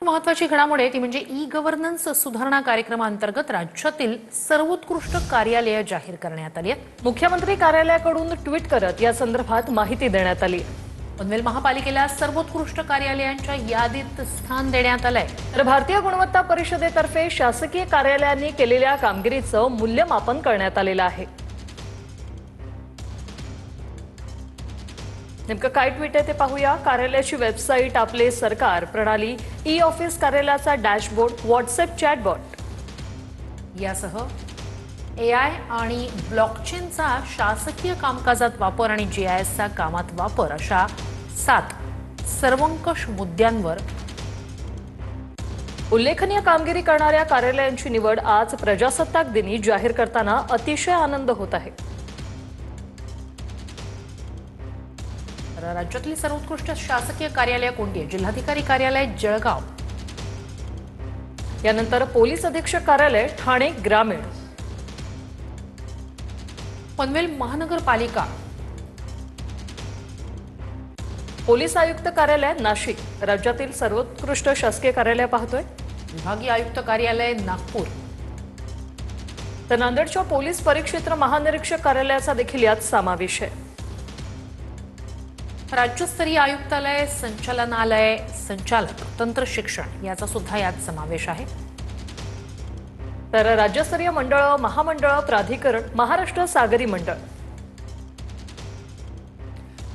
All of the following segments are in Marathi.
महत्त्वाची घडामोड ती म्हणजे ई गव्हर्नन्स सुधारणा कार्यक्रमांतर्गत राज्यातील सर्वोत्कृष्ट कार्यालये जाहीर करण्यात आली आहेत। मुख्यमंत्री कार्यालयाकडून ट्विट करत या संदर्भात माहिती देण्यात आली। पनवेल महापालिकेला सर्वोत्कृष्ट कार्यालयांच्या यादीत स्थान देण्यात आलंय। तर भारतीय गुणवत्ता परिषदेतर्फे शासकीय कार्यालयांनी केलेल्या कामगिरीचं मूल्यमापन करण्यात आलेलं आहे। नेमकं काय ट्विट आहे ते पाहूया। कार्यालयाची वेबसाईट, आपले सरकार प्रणाली, ई ऑफिस कार्यालयाचा डॅशबोर्ड, व्हॉट्सअप चॅटबॉट यासह एआय आणि ब्लॉकचेनचा शासकीय कामकाजात वापर आणि जीआयएसचा कामात वापर अशा 7 सर्वंकष मुद्द्यांवर उल्लेखनीय कामगिरी करणाऱ्या कार्यालयांची निवड आज प्रजासत्ताक दिनी जाहीर करताना अतिशय आनंद होत आहे। राज्यातली सर्वोत्कृष्ट शासकीय कार्यालय कोणती आहे? जिल्हाधिकारी कार्यालय जळगाव, यानंतर पोलीस अधीक्षक कार्यालय ठाणे ग्रामीण, पनवेल महानगरपालिका, पोलीस आयुक्त कार्यालय नाशिक। राज्यातील सर्वोत्कृष्ट शासकीय कार्यालय पाहतोय। विभागीय आयुक्त कार्यालय नागपूर, तर नांदेडच्या पोलीस परिक्षेत्र महानिरीक्षक कार्यालयाचा देखील यात समावेश आहे। राज्यस्तरीय आयुक्तालय, संचालनालय, संचालक तंत्र शिक्षण याचा सुद्धा यात समावेश आहे। तर राज्यस्तरीय मंडळ, महामंडळ, प्राधिकरण, महाराष्ट्र सागरी मंडळ,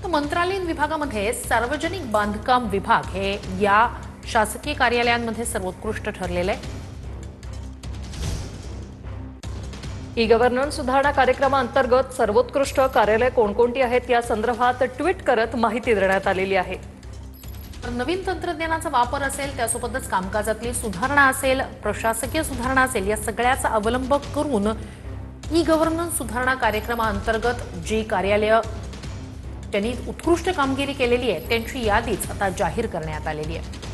तर मंत्रालयीन विभागामध्ये सार्वजनिक बांधकाम विभाग हे या शासकीय कार्यालयांमध्ये सर्वोत्कृष्ट ठरलेले आहे। ई गव्हर्नन्स सुधारणा कार्यक्रमांतर्गत सर्वोत्कृष्ट कार्यालय कोणकोणती आहेत या संदर्भात ट्विट करत माहिती देण्यात आलेली आहे। तर नवीन तंत्रज्ञानाचा वापर असेल, त्यासोबतच कामकाजातली सुधारणा असेल, प्रशासकीय सुधारणा असेल, या सगळ्याचा अवलंब करून ई गव्हर्नन्स सुधारणा कार्यक्रमांतर्गत जी कार्यालय त्यांनी उत्कृष्ट कामगिरी केलेली आहे त्यांची यादीच आता जाहीर करण्यात आलेली आहे।